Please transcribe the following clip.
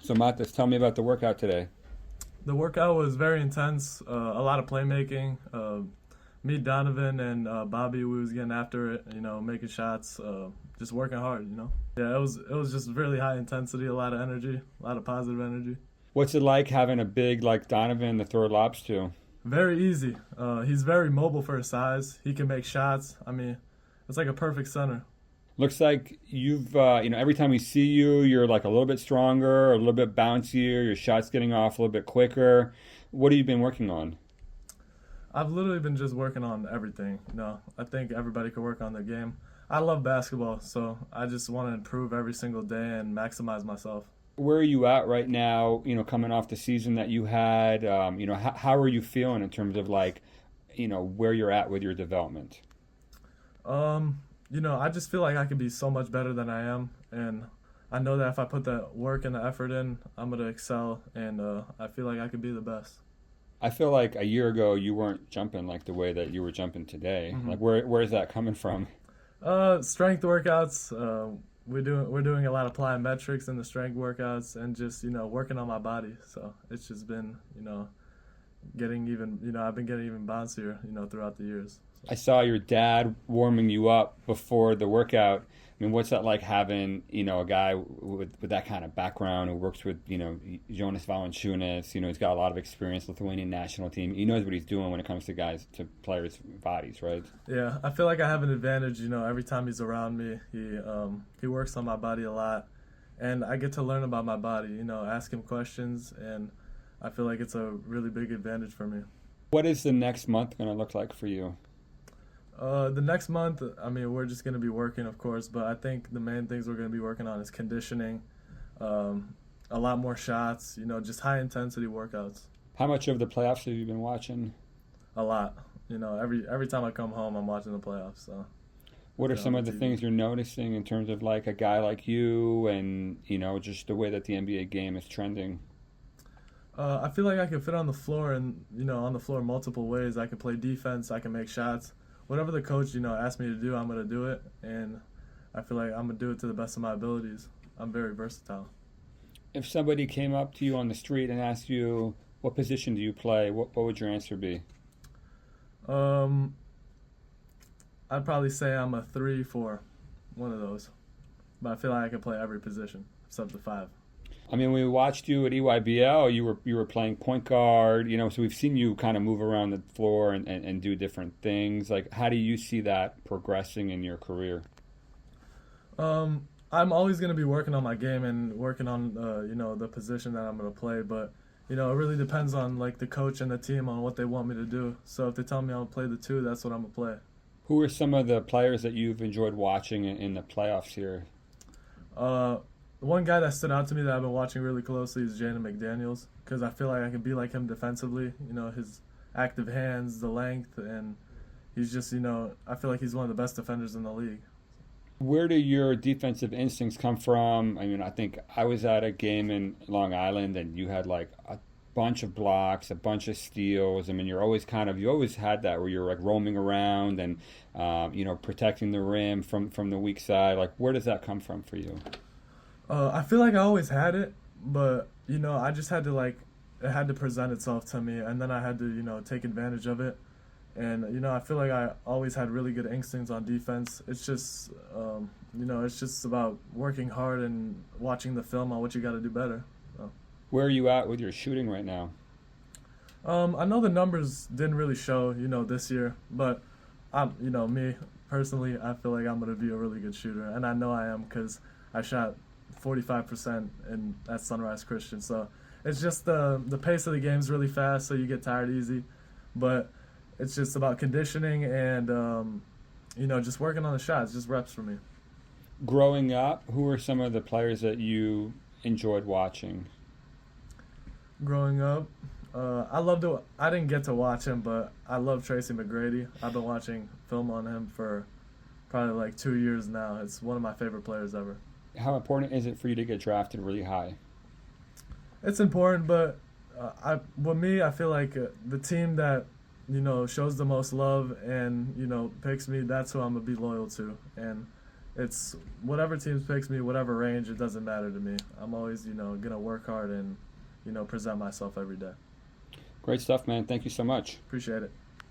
So Matas, tell me about the workout today. The workout was very intense. A lot of playmaking. Me, Donovan, and Bobby, we was getting after it. Making shots. Just working hard. Yeah, it was just really high intensity. A lot of energy. A lot of positive energy. What's it like having a big like Donovan to throw lobs to? Very easy. He's very mobile for his size. He can make shots. I mean, it's like a perfect center. Looks like you've, every time we see you, you're like a little bit stronger, a little bit bouncier, your shot's getting off a little bit quicker. What have you been working on? I've literally been just working on everything. I think everybody could work on their game. I love basketball, so I just want to improve every single day and maximize myself. Where are you at right now, coming off the season that you had? How are you feeling in terms of like, where you're at with your development? I just feel like I could be so much better than I am, and I know that if I put that work and the effort in, I'm gonna excel, and I feel like I could be the best. I feel like a year ago you weren't jumping like the way that you were jumping today. hmm Like where is that coming from? Strength workouts. We're doing a lot of plyometrics in the strength workouts, and just working on my body. So it's just been getting even. I've been getting even bouncier throughout the years. I saw your dad warming you up before the workout. I mean, what's that like having, a guy with that kind of background who works with, Jonas Valanciunas, he's got a lot of experience, Lithuanian national team. He knows what he's doing when it comes to players' bodies, right? Yeah, I feel like I have an advantage. Every time he's around me, he works on my body a lot, and I get to learn about my body. Ask him questions, and I feel like it's a really big advantage for me. What is the next month going to look like for you? The next month, I mean, we're just going to be working, of course, but I think the main things we're going to be working on is conditioning, a lot more shots, just high intensity workouts. How much of the playoffs have you been watching? A lot. Every time I come home, I'm watching the playoffs. So, What are some on of the TV. things you're noticing in terms of like a guy like you and, just the way that the NBA game is trending? I feel like I can fit on the floor and, on the floor multiple ways. I can play defense, I can make shots. Whatever the coach, asks me to do, I'm going to do it. And I feel like I'm going to do it to the best of my abilities. I'm very versatile. If somebody came up to you on the street and asked you, what position do you play? What would your answer be? Um, I'd probably say I'm a 3-4, one of those. But I feel like I can play every position except the five. I mean, when we watched you at EYBL, you were playing point guard, so we've seen you kind of move around the floor and do different things. Like, how do you see that progressing in your career? I'm always going to be working on my game and working on, the position that I'm going to play. But, it really depends on, like, the coach and the team on what they want me to do. So if they tell me I'll play the two, that's what I'm going to play. Who are some of the players that you've enjoyed watching in the playoffs here? Uh, One guy that stood out to me that I've been watching really closely is Jaden McDaniels because I feel like I can be like him defensively. His active hands, the length, and he's just, I feel like he's one of the best defenders in the league. Where do your defensive instincts come from? I mean, I think I was at a game in Long Island and you had like a bunch of blocks, a bunch of steals. I mean, you always had that where you're like roaming around and, protecting the rim from the weak side. Like, where does that come from for you? I feel like I always had it, but I just had to it had to present itself to me, and then I had to take advantage of it. And I feel like I always had really good instincts on defense. It's just it's just about working hard and watching the film on what you got to do better. So. Where are you at with your shooting right now? I know the numbers didn't really show this year, but me personally, I feel like I'm gonna be a really good shooter, and I know I am because I shot 45% at Sunrise Christian. So it's just the pace of the game's really fast, so you get tired easy. But it's just about conditioning and just working on the shots, just reps for me. Growing up, who are some of the players that you enjoyed watching? Growing up, I didn't get to watch him, but I love Tracy McGrady. I've been watching film on him for probably like 2 years now. It's one of my favorite players ever. How important is it for you to get drafted really high? It's important, but with me, I feel like the team that shows the most love and picks me, that's who I'm gonna be loyal to. And it's whatever team picks me, whatever range, it doesn't matter to me. I'm always, gonna work hard and, present myself every day. Great stuff, man. Thank you so much. Appreciate it.